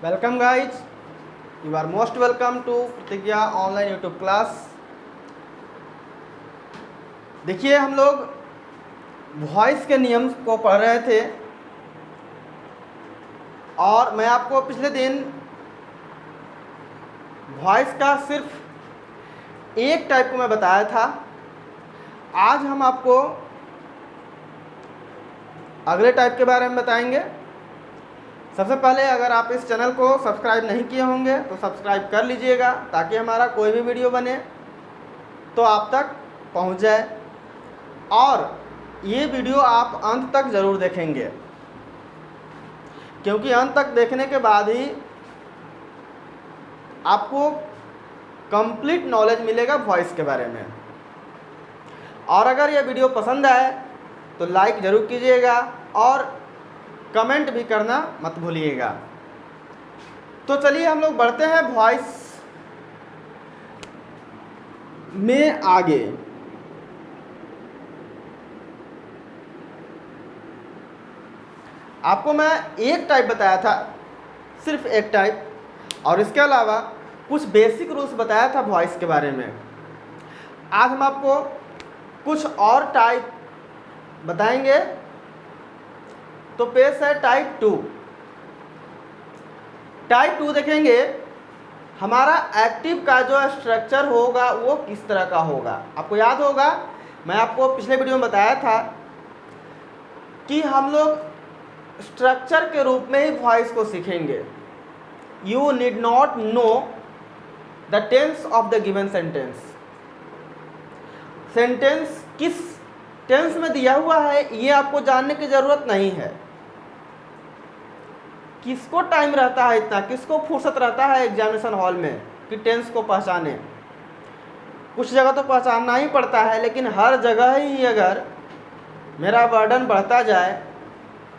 Welcome guys, you are most welcome to प्रतिज्ञा online YouTube class. देखिए हम लोग वॉइस के नियम को पढ़ रहे थे और मैं आपको पिछले दिन वॉइस का सिर्फ एक टाइप को मैं बताया था। आज हम आपको अगले टाइप के बारे में बताएंगे। सबसे पहले अगर आप इस चैनल को सब्सक्राइब नहीं किए होंगे तो सब्सक्राइब कर लीजिएगा ताकि हमारा कोई भी वीडियो बने तो आप तक पहुंच जाए, और ये वीडियो आप अंत तक ज़रूर देखेंगे क्योंकि अंत तक देखने के बाद ही आपको कंप्लीट नॉलेज मिलेगा वॉइस के बारे में। और अगर ये वीडियो पसंद आए तो लाइक ज़रूर कीजिएगा और कमेंट भी करना मत भूलिएगा। तो चलिए हम लोग बढ़ते हैं वॉइस में आगे। आपको मैं एक टाइप बताया था, सिर्फ एक टाइप, और इसके अलावा कुछ बेसिक रूल्स बताया था वॉइस के बारे में। आज हम आपको कुछ और टाइप बताएंगे। तो पेश है टाइप 2। टाइप 2 देखेंगे हमारा एक्टिव का जो स्ट्रक्चर होगा वो किस तरह का होगा। आपको याद होगा मैं आपको पिछले वीडियो में बताया था कि हम लोग स्ट्रक्चर के रूप में ही वॉइस को सीखेंगे। You need not know the tense of the given sentence. Sentence किस टेंस में दिया हुआ है ये आपको जानने की ज़रूरत नहीं है। किसको टाइम रहता है इतना, किसको फुर्सत रहता है एग्जामिनेशन हॉल में कि टेंस को पहचाने। कुछ जगह तो पहचानना ही पड़ता है, लेकिन हर जगह ही अगर मेरा बर्डन बढ़ता जाए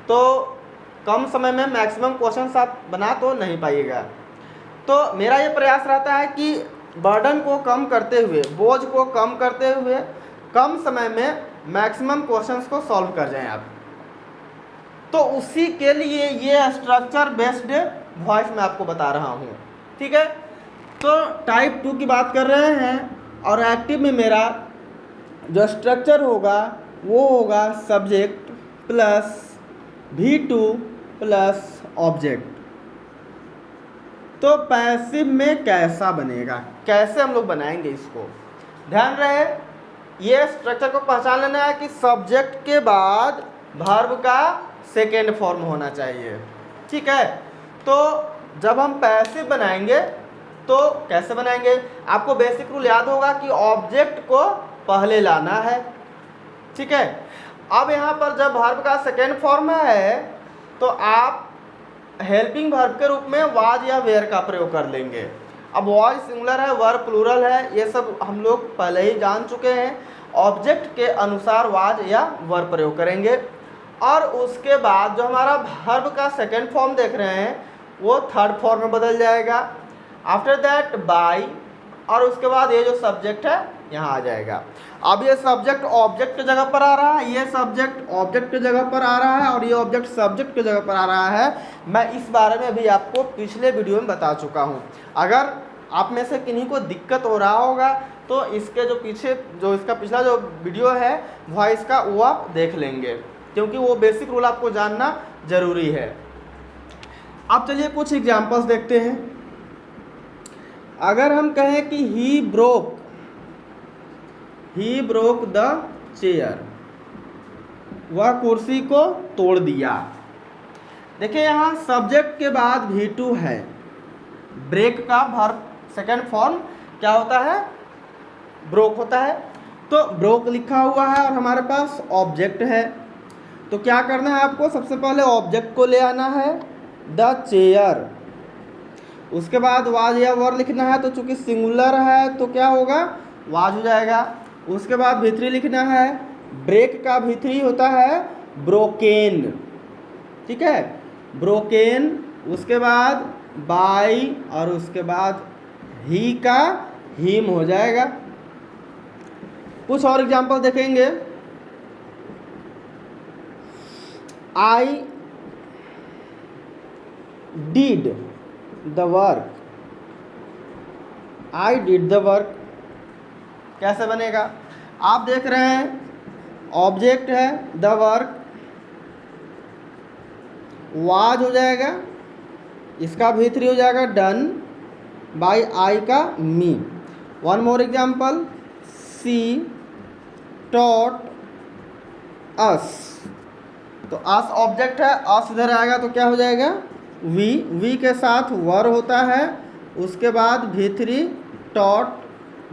तो कम समय में मैक्सिमम क्वेश्चंस आप बना तो नहीं पाइएगा। तो मेरा ये प्रयास रहता है कि बर्डन को कम करते हुए, बोझ को कम करते हुए कम समय में मैक्सिमम क्वेश्चंस को सॉल्व कर जाएं आप। तो उसी के लिए ये स्ट्रक्चर बेस्ड वॉइस मैं आपको बता रहा हूँ, ठीक है। तो टाइप 2 की बात कर रहे हैं और एक्टिव में मेरा जो स्ट्रक्चर होगा वो होगा subject plus V2 plus object. तो पैसिव में कैसा बनेगा, कैसे हम लोग बनाएंगे इसको, ध्यान रहे ये स्ट्रक्चर को पहचान लेना है कि सब्जेक्ट के बाद वर्ब का सेकेंड फॉर्म होना चाहिए, ठीक है। तो जब हम पैसिव बनाएंगे तो कैसे बनाएंगे, आपको बेसिक रूल याद होगा कि ऑब्जेक्ट को पहले लाना है, ठीक है। अब यहाँ पर जब वर्ब का सेकेंड फॉर्म है तो आप हेल्पिंग वर्ब के रूप में वाज या वेयर का प्रयोग कर लेंगे। अब वॉइस सिंगुलर है, वर्ब प्लूरल है, ये सब हम लोग पहले ही जान चुके हैं। ऑब्जेक्ट के अनुसार वाज या वर्ब प्रयोग करेंगे और उसके बाद जो हमारा वर्ब का सेकेंड फॉर्म देख रहे हैं वो थर्ड फॉर्म में बदल जाएगा। आफ्टर दैट बाय, और उसके बाद ये जो सब्जेक्ट है यहाँ आ जाएगा। अब ये सब्जेक्ट ऑब्जेक्ट की जगह पर आ रहा है, ये सब्जेक्ट ऑब्जेक्ट की जगह पर आ रहा है और ये ऑब्जेक्ट सब्जेक्ट की जगह पर आ रहा है। मैं इस बारे में भी आपको पिछले वीडियो में बता चुका हूँ। अगर आप में से किन्हीं को दिक्कत हो रहा होगा तो इसके जो पीछे जो इसका पिछला जो वीडियो है वॉइस का वो आप देख लेंगे, क्योंकि वो बेसिक रूल आपको जानना ज़रूरी है। अब चलिए कुछ एग्जांपल्स देखते हैं। अगर हम कहें कि ही ब्रोक द चेयर, वह कुर्सी को तोड़ दिया। देखिए यहाँ सब्जेक्ट के बाद V2 है, ब्रेक का वर्ब सेकेंड फॉर्म क्या होता है, ब्रोक होता है। तो ब्रोक लिखा हुआ है और हमारे पास ऑब्जेक्ट है। तो क्या करना है आपको, सबसे पहले ऑब्जेक्ट को ले आना है द चेयर, उसके बाद वाज या वर लिखना है। तो चूंकि सिंगुलर है तो क्या होगा, वाज हो जाएगा। उसके बाद V3 लिखना है, ब्रेक का V3 होता है ब्रोकेन, ठीक है, ब्रोकेन। उसके बाद बाय और उसके बाद ही का हिम हो जाएगा। कुछ और एग्जांपल देखेंगे। I did the work, I did the work कैसे बनेगा? आप देख रहे हैं ऑब्जेक्ट है द वर्क, वाज हो जाएगा, इसका V3 हो जाएगा डन बाय आई का मी। वन मोर एग्जाम्पल, सी टॉट अस, तो अस ऑब्जेक्ट है, अस इधर आएगा तो क्या हो जाएगा वी के साथ वर होता है, उसके बाद V3 टॉट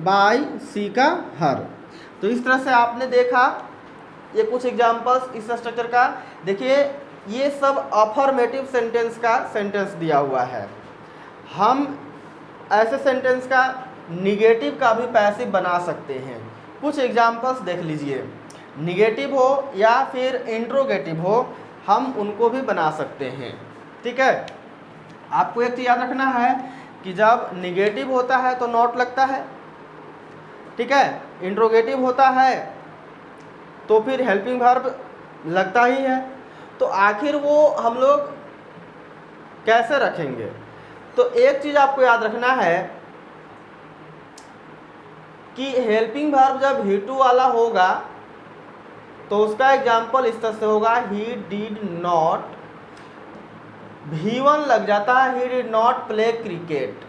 बाय सी का हर। तो इस तरह से आपने देखा ये कुछ एग्जाम्पल्स इस स्ट्रक्चर का। देखिए ये सब अफर्मेटिव सेंटेंस का सेंटेंस दिया हुआ है। हम ऐसे सेंटेंस का निगेटिव का भी पैसिव बना सकते हैं। कुछ एग्जाम्पल्स देख लीजिए, निगेटिव हो या फिर इंट्रोगेटिव हो, हम उनको भी बना सकते हैं। ठीक है, आपको एक चीज़ याद रखना है कि जब निगेटिव होता है तो नॉट लगता है, ठीक है, इंट्रोगेटिव होता है तो फिर हेल्पिंग वर्ब लगता ही है। तो आखिर वो हम लोग कैसे रखेंगे? तो एक चीज़ आपको याद रखना है कि हेल्पिंग वर्ब जब V2 वाला होगा तो उसका एग्जाम्पल इस तरह से होगा, ही डिड नॉट, V1 लग जाता है, he did not play cricket,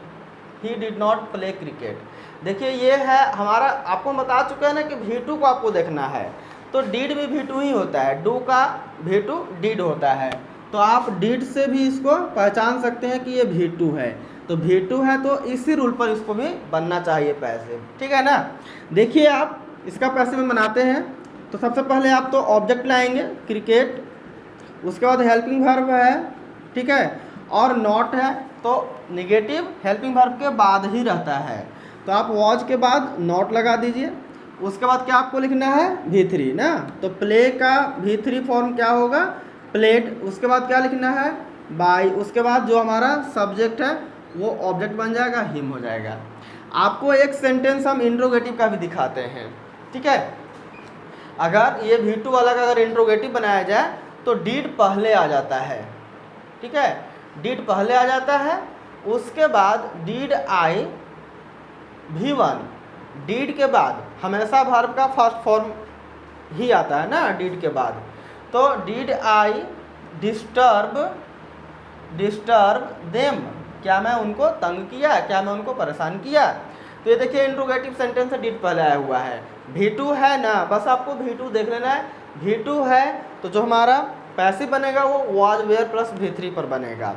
he did not play cricket. देखिए ये है हमारा, आपको बता चुका है ना कि V2 को आपको देखना है, तो डिड भी V2 ही होता है, डू का V2 डिड होता है, तो आप डिड से भी इसको पहचान सकते हैं कि ये V2 है। तो V2 है तो इसी रूल पर इसको भी बनना चाहिए पैसिव, ठीक है ना। देखिए आप इसका पैसिव में बनाते हैं तो सबसे पहले आप तो ऑब्जेक्ट लाएंगे क्रिकेट, उसके बाद हेल्पिंग वर्ब है, ठीक है, और नॉट है तो निगेटिव हेल्पिंग वर्ब के बाद ही रहता है, तो आप वॉच के बाद नॉट लगा दीजिए। उसके बाद क्या आपको लिखना है V3 ना, तो प्ले का V3 फॉर्म क्या होगा प्लेड, उसके बाद क्या लिखना है बाय, उसके बाद जो हमारा सब्जेक्ट है वो ऑब्जेक्ट बन जाएगा, हिम हो जाएगा। आपको एक सेंटेंस हम इंट्रोगेटिव का भी दिखाते हैं, ठीक है। अगर ये V2 वाला का अगर इंट्रोगेटिव बनाया जाए तो डीड पहले आ जाता है, ठीक है, डीड पहले आ जाता है, उसके बाद डीड आई V1, डीड के बाद हमेशा वर्ब का फर्स्ट फॉर्म ही आता है ना डीड के बाद, तो डीड आई डिस्टर्ब देम, क्या मैं उनको तंग किया, क्या मैं उनको परेशान किया। तो ये देखिए इंट्रोगेटिव सेंटेंस से डीड पहले आया हुआ है, V2 है ना, बस आपको V2 देख लेना है। V2 है तो जो हमारा पैसिव बनेगा वो वाज वेयर प्लस V3 पर बनेगा।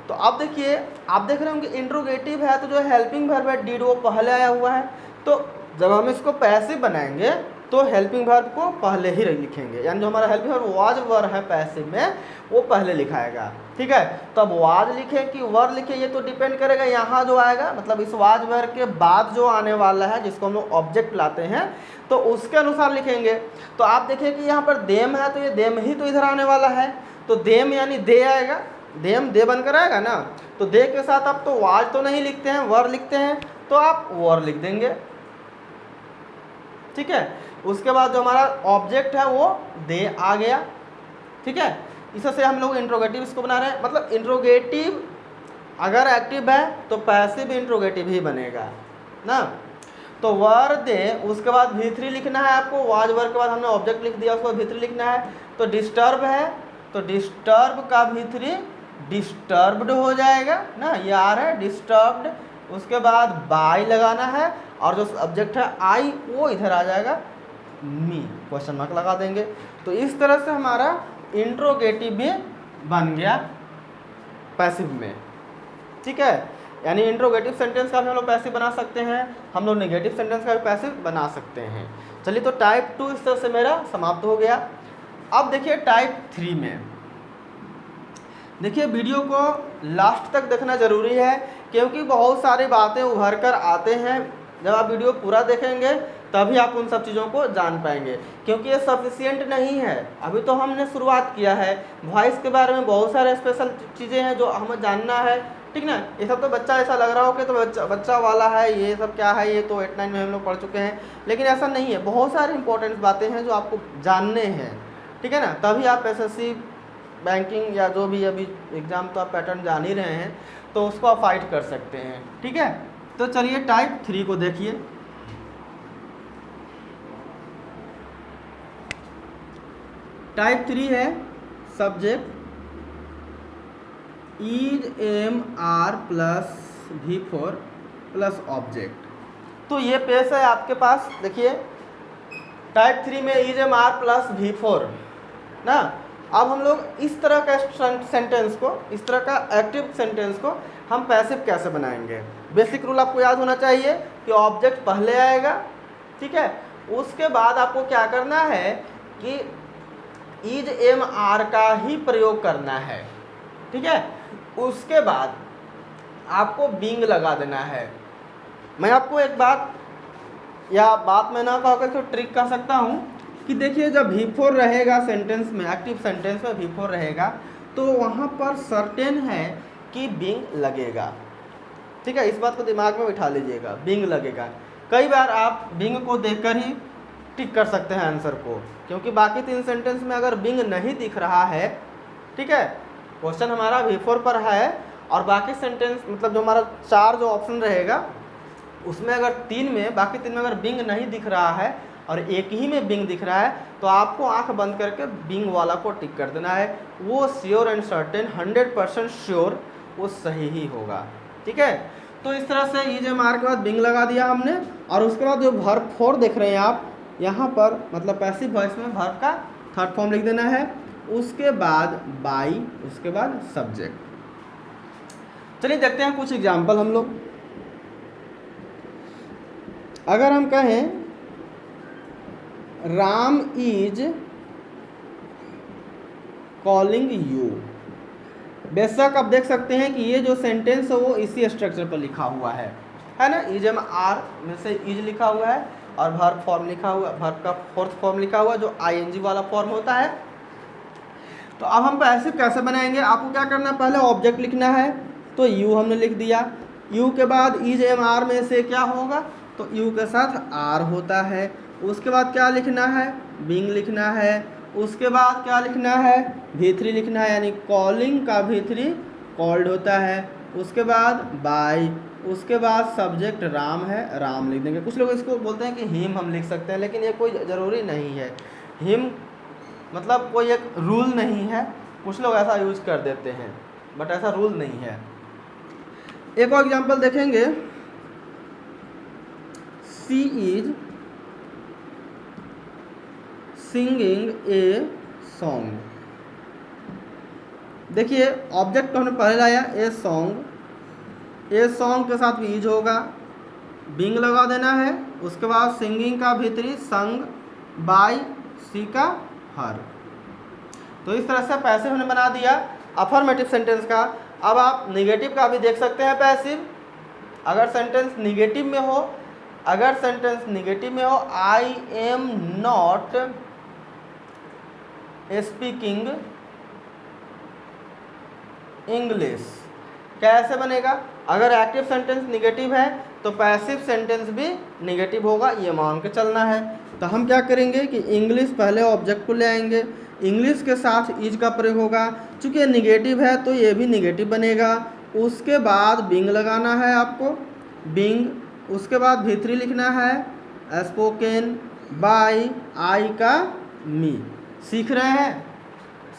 तो अब देखिए आप देख रहे होंगे इंट्रोगेटिव है तो जो हेल्पिंग वर्ब है डीड वो पहले आया हुआ है, तो जब हम इसको पैसिव बनाएंगे तो हेल्पिंग वर्ब को पहले ही लिखेंगे, यानी जो हमारा हेल्पिंग वर्ब वाज वर है पैसिव में वो पहले लिखाएगा, ठीक है। तो अब वाज लिखे कि वर लिखे ये तो डिपेंड करेगा यहाँ जो आएगा, मतलब इस वाज वर के बाद जो आने वाला है जिसको हम लोग ऑब्जेक्ट लाते हैं तो उसके अनुसार लिखेंगे। तो आप देखिए कि यहाँ पर देम है तो ये देम ही तो इधर आने वाला है, तो देम यानी दे आएगा, देम दे बनकर आएगा ना, तो दे के साथ आप तो वाज तो नहीं लिखते हैं वर लिखते हैं, तो आप वर लिख देंगे, ठीक है। उसके बाद जो हमारा ऑब्जेक्ट है वो दे आ गया, ठीक है। इससे हम लोग इंट्रोगेटिव इसको बना रहे हैं, मतलब इंट्रोगेटिव अगर एक्टिव है तो पैसिव इंट्रोगेटिव ही बनेगा ना। तो वर दे, उसके बाद V3 लिखना है आपको, वाज वर के बाद हमने ऑब्जेक्ट लिख दिया, उसको V3 लिखना है। तो डिस्टर्ब है तो डिस्टर्ब का V3 डिस्टर्ब्ड हो जाएगा ना, ये आ रहा है डिस्टर्ब्ड, उसके बाद बाय लगाना है और जो सब्जेक्ट है आई वो इधर आ जाएगा मी, क्वेश्चन मार्क लगा देंगे। तो इस तरह से हमारा इंट्रोगेटिव भी बन गया पैसिव में, ठीक है। यानी इंट्रोगेटिव सेंटेंस का भी हम लोग पैसिव बना सकते हैं, हम लोग नेगेटिव सेंटेंस का भी पैसिव बना सकते हैं। चलिए तो टाइप 2 इस तरह से मेरा समाप्त हो गया। अब देखिए टाइप 3 में, देखिए वीडियो को लास्ट तक देखना ज़रूरी है क्योंकि बहुत सारी बातें उभर कर आते हैं, जब आप वीडियो पूरा देखेंगे तभी आप उन सब चीज़ों को जान पाएंगे, क्योंकि ये सफिशिएंट नहीं है। अभी तो हमने शुरुआत किया है, वॉइस के बारे में बहुत सारे स्पेशल चीज़ें हैं जो हमें जानना है, ठीक ना। ये सब तो बच्चा ऐसा लग रहा हो कि तो बच्चा वाला है, ये सब क्या है, ये तो 8-9 में हम लोग पढ़ चुके हैं, लेकिन ऐसा नहीं है। बहुत सारी इंपॉर्टेंट बातें हैं जो आपको जानने हैं, ठीक है ना, तभी आप SSC बैंकिंग या जो भी अभी एग्ज़ाम तो आप पैटर्न जान ही रहे हैं, तो उसको आप फाइट कर सकते हैं। ठीक है, तो चलिए टाइप 3 को देखिए। टाइप 3 है subject is M R plus V4 plus object. तो ये पेश है आपके पास, देखिए टाइप 3 में is M R plus V4 ना। अब हम लोग इस तरह का सेंटेंस को, इस तरह का एक्टिव सेंटेंस को हम पैसिव कैसे बनाएंगे। बेसिक रूल आपको याद होना चाहिए कि ऑब्जेक्ट पहले आएगा, ठीक है। उसके बाद आपको क्या करना है कि इज एम आर का ही प्रयोग करना है, ठीक है। उसके बाद आपको बीइंग लगा देना है। मैं आपको एक बात मैं ना कहकर तो ट्रिक कर सकता हूँ कि देखिए जब V4 रहेगा सेंटेंस में, एक्टिव सेंटेंस में V4 रहेगा तो वहाँ पर सर्टेन है कि बीइंग लगेगा, ठीक है। इस बात को दिमाग में बिठा लीजिएगा, बीइंग लगेगा। कई बार आप बीइंग को देखकर ही टिक कर सकते हैं आंसर को, क्योंकि बाकी 3 सेंटेंस में अगर बीइंग नहीं दिख रहा है, ठीक है, क्वेश्चन हमारा V4 पर है और बाकी सेंटेंस मतलब जो हमारा 4 जो ऑप्शन रहेगा उसमें अगर 3 में, बाकी 3 में अगर बीइंग नहीं दिख रहा है और एक ही में बीइंग दिख रहा है तो आपको आंख बंद करके बीइंग वाला को टिक कर देना है। वो श्योर एंड सर्टेन 100% श्योर वो सही ही होगा, ठीक है। तो इस तरह से इज एम आर के बाद बीइंग लगा दिया हमने और उसके बाद जो वर्ब 4 देख रहे हैं आप यहाँ पर, मतलब पैसिव वॉइस में वर्ब का थर्ड फॉर्म लिख देना है। उसके बाद बाई, उसके बाद सब्जेक्ट। चलिए देखते हैं कुछ एग्जाम्पल हम लोग। अगर हम कहें राम इज कॉलिंग यू, बेशक आप देख सकते हैं कि ये जो सेंटेंस है वो इसी स्ट्रक्चर पर लिखा हुआ है ना। इज एम आर में से इज लिखा हुआ है और वर्ब फॉर्म लिखा हुआ, वर्ब का फोर्थ फॉर्म लिखा हुआ जो आईएनजी वाला फॉर्म होता है। तो अब हम पैसिव कैसे बनाएंगे, आपको क्या करना है, पहले ऑब्जेक्ट लिखना है। तो यू हमने लिख दिया, यू के बाद इज एम आर में से क्या होगा, तो यू के साथ आर होता है। उसके बाद क्या लिखना है, बीइंग लिखना है। उसके बाद क्या लिखना है, V3 लिखना है, यानी कॉलिंग का V3 कॉल्ड होता है। उसके बाद बाय, उसके बाद सब्जेक्ट राम है, राम लिख देंगे। कुछ लोग इसको बोलते हैं कि हिम हम लिख सकते हैं, लेकिन ये कोई ज़रूरी नहीं है। हिम मतलब कोई एक रूल नहीं है, कुछ लोग ऐसा यूज कर देते हैं बट ऐसा रूल नहीं है। एक और एग्जांपल देखेंगे, she is singing a song. देखिए ऑब्जेक्ट को हमने पहले लाया ए सॉन्ग, ए सॉन्ग के साथ भी इज होगा, बीइंग लगा देना है। उसके बाद सिंगिंग का V3 संग, बाय, सी का हर। तो इस तरह से पैसिव हमने बना दिया अफर्मेटिव सेंटेंस का। अब आप निगेटिव का भी देख सकते हैं पैसिव। अगर सेंटेंस निगेटिव में हो, अगर सेंटेंस निगेटिव में हो, I am not speaking English, कैसे बनेगा। अगर एक्टिव सेंटेंस निगेटिव है तो पैसिव सेंटेंस भी निगेटिव होगा, ये मान के चलना है। तो हम क्या करेंगे कि इंग्लिश पहले ऑब्जेक्ट को ले आएंगे, इंग्लिश के साथ इज का प्रयोग होगा। चूँकि निगेटिव है तो ये भी निगेटिव बनेगा। उसके बाद बीइंग लगाना है आपको, बीइंग। उसके बाद V3 लिखना है, स्पोकन, बाय, आई का मी। सीख रहे हैं,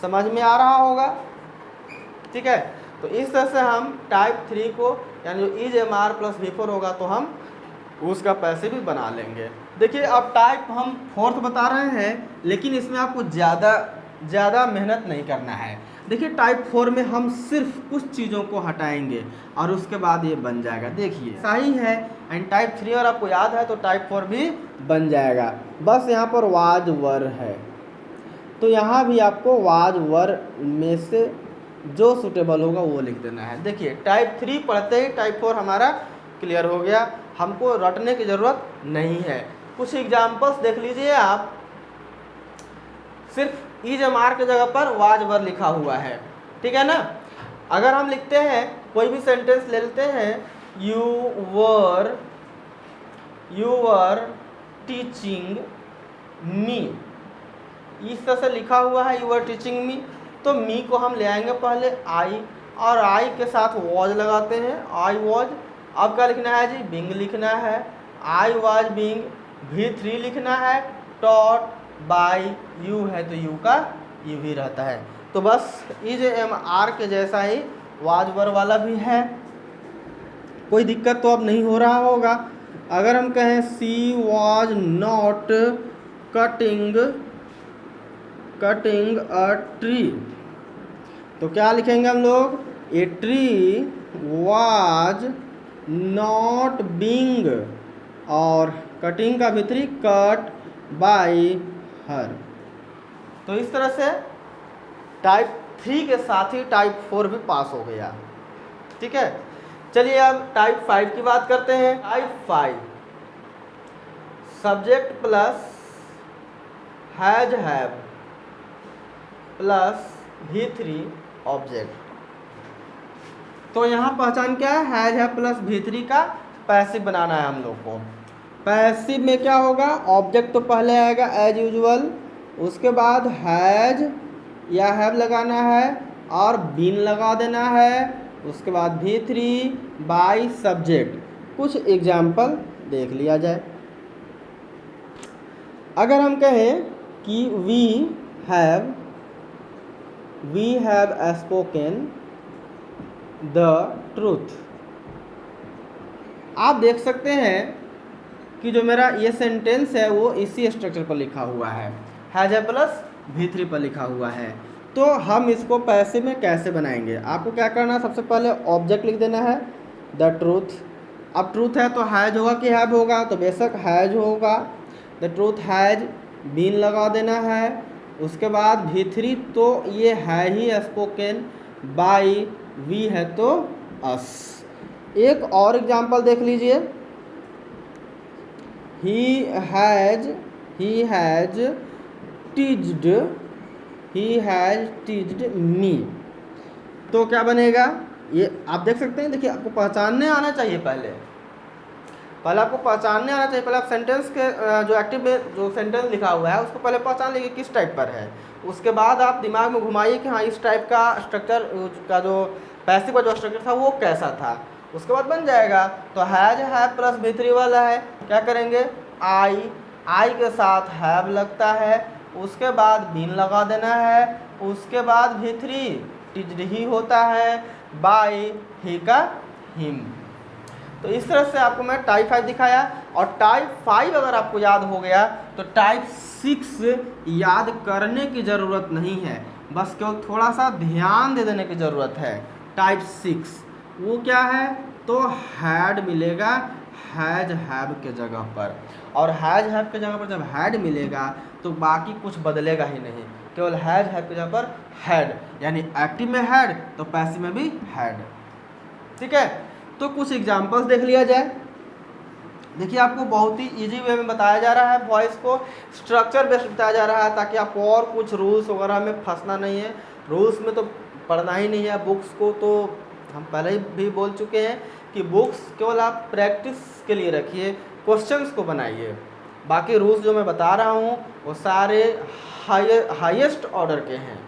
समझ में आ रहा होगा, ठीक है। तो इस तरह से हम टाइप 3 को, यानी जो is M R plus V4 होगा तो हम उसका पैसिव भी बना लेंगे। देखिए अब टाइप हम 4th बता रहे हैं, लेकिन इसमें आपको ज़्यादा मेहनत नहीं करना है। देखिए टाइप 4 में हम सिर्फ कुछ चीज़ों को हटाएंगे और उसके बाद ये बन जाएगा। देखिए सही है, एंड टाइप 3 और आपको याद है तो टाइप 4 भी बन जाएगा। बस यहाँ पर वाज वर है, तो यहाँ भी आपको वाज वर में से जो सूटेबल होगा वो लिख देना है। देखिए टाइप 3 पढ़ते ही टाइप 4 हमारा क्लियर हो गया, हमको रटने की ज़रूरत नहीं है। कुछ एग्जाम्पल्स देख लीजिए आप, सिर्फ इज एम आर के जगह पर वाज वर लिखा हुआ है, ठीक है ना। अगर हम लिखते हैं, कोई भी सेंटेंस ले लेते हैं, यू वर टीचिंग मी, इस तरह से लिखा हुआ है, यू वर टीचिंग मी। तो मी को हम ले आएंगे पहले आई और आई के साथ वॉज लगाते हैं, आई वॉज। अब क्या लिखना है जी, बीइंग लिखना है, आई वॉज बीइंग, V3 लिखना है, टॉट बाय यू है तो यू का यू ही रहता है। तो बस इज एम आर के जैसा ही वाज वर वाला भी है, कोई दिक्कत तो अब नहीं हो रहा होगा। अगर हम कहें she was not cutting a tree, तो क्या लिखेंगे हम लोग, a tree was not being, और कटिंग का भीतरी कट बाय हर। तो इस तरह से टाइप 3 के साथ ही टाइप 4 भी पास हो गया। ठीक है, चलिए अब टाइप 5 की बात करते हैं। Type 5 subject plus has have plus V3 object. तो यहाँ पहचान क्या है, हैज हैव प्लस V3 का पैसिव बनाना है हम लोग को। पैसिव में क्या होगा, ऑब्जेक्ट तो पहले आएगा एज यूजुअल, उसके बाद हैज या हैव लगाना है और बीन लगा देना है, उसके बाद V3 बाय सब्जेक्ट। कुछ एग्जाम्पल देख लिया जाए। अगर हम कहें कि we have spoken the truth, आप देख सकते हैं कि जो मेरा ये सेंटेंस है वो इसी स्ट्रक्चर पर लिखा हुआ है, हैज है प्लस V3 पर लिखा हुआ है। तो हम इसको पैसिव में कैसे बनाएंगे, आपको क्या करना है, सबसे पहले ऑब्जेक्ट लिख देना है द ट्रूथ। अब ट्रूथ है तो हैज होगा कि हैव होगा, तो बेशक हैज होगा, द ट्रूथ हैज बीन लगा देना है। उसके बाद V3 तो ये है ही स्पोकन, बाय वी है तो अस। एक और एग्जांपल देख लीजिए, ही हैज टीज्ड मी, तो क्या बनेगा, ये आप देख सकते हैं। देखिए आपको पहचानने आना चाहिए, पहले आपको पहचानने आना चाहिए। पहले आप सेंटेंस के जो एक्टिव में जो सेंटेंस लिखा हुआ है उसको पहले पहचान लीजिए किस टाइप पर है, उसके बाद आप दिमाग में घुमाइए कि हाँ इस टाइप का स्ट्रक्चर का जो पैसिव का जो स्ट्रक्चर था वो कैसा था, उसके बाद बन जाएगा। तो हैज हैव प्लस V3 वाला है, क्या करेंगे, आई के साथ हैव लगता है, उसके बाद बीन लगा देना है, उसके बाद V3 टीज्ड ही होता है, बाय ही का हिम। तो इस तरह से आपको मैं टाइप 5 दिखाया। और टाइप 5 अगर आपको याद हो गया तो टाइप 6 याद करने की ज़रूरत नहीं है, बस केवल थोड़ा सा ध्यान दे देने की ज़रूरत है। टाइप 6 वो क्या है, तो हैड मिलेगा हैज हैव के जगह पर, और हैज हैव के जगह पर जब हैड मिलेगा तो बाकी कुछ बदलेगा ही नहीं, केवल हैज हैव के जगह पर हैड, यानी एक्टिव में हैड तो पैसिव में भी हैड। ठीक है, तो कुछ एग्जांपल्स देख लिया जाए। देखिए आपको बहुत ही इजी वे में बताया जा रहा है, वॉइस को स्ट्रक्चर बेस्ड बताया जा रहा है ताकि आपको और कुछ रूल्स वगैरह में फंसना नहीं है। रूल्स में तो पढ़ना ही नहीं है, बुक्स को तो हम पहले ही भी बोल चुके हैं कि बुक्स केवल आप प्रैक्टिस के लिए रखिए, क्वेश्चंस को बनाइए। बाकी रूल्स जो मैं बता रहा हूँ वो सारे हाईएस्ट ऑर्डर के हैं।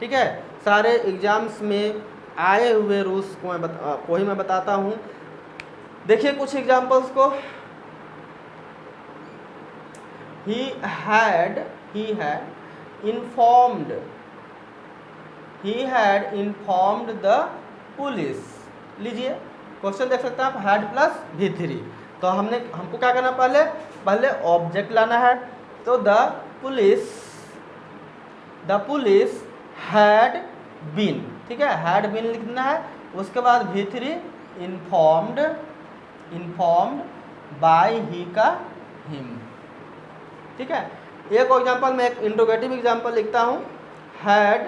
ठीक है, सारे एग्जाम्स में आए हुए रूल्स को ही मैं बताता हूँ। देखिए कुछ एग्जाम्पल्स को, he had informed the police। लीजिए क्वेश्चन देख सकते हैं आप, हैड प्लस V3। तो हमको क्या करना, पहले ऑब्जेक्ट लाना है। तो द पुलिस हैड बीन, ठीक है, हैड बीन लिखना है। उसके बाद V3 इन्फॉर्म्ड बाय ही का हिम। ठीक है, एक एग्जांपल में एक इंट्रोगेटिव एग्जांपल लिखता हूँ, had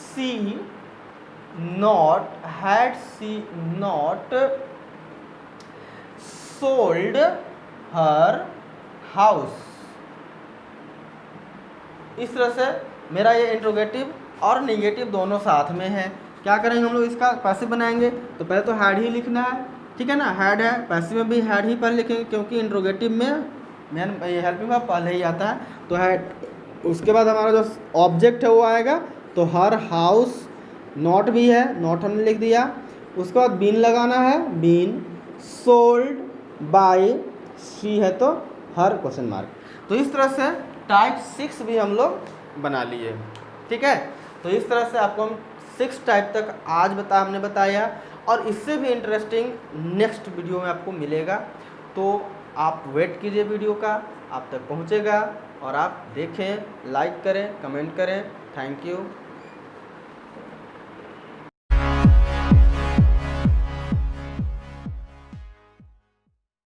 she not sold her house. इस तरह से मेरा ये इंट्रोगेटिव और नेगेटिव दोनों साथ में है। क्या करेंगे हम लोग, इसका पैसिव बनाएंगे। तो पहले तो हैड ही लिखना है, ठीक है ना, हैड है, पैसिव में भी हैड ही पहले लिखेंगे क्योंकि इंट्रोगेटिव में मेन हेल्पिंग वर्ब पहले ही आता है। तो हैड, उसके बाद हमारा जो ऑब्जेक्ट है वो आएगा। तो हर हाउस नॉट भी है, नॉट हमने लिख दिया। उसके बाद बीन लगाना है, बीन सोल्ड बाय सी है तो हर क्वेश्चन मार्क। तो इस तरह से टाइप 6 भी हम लोग बना लिए। ठीक है, तो इस तरह से आपको हम 6 टाइप तक आज हमने बताया, और इससे भी इंटरेस्टिंग नेक्स्ट वीडियो में आपको मिलेगा। तो आप वेट कीजिए, वीडियो का आप तक पहुंचेगा, और आप देखें, लाइक करें, कमेंट करें। Thank you.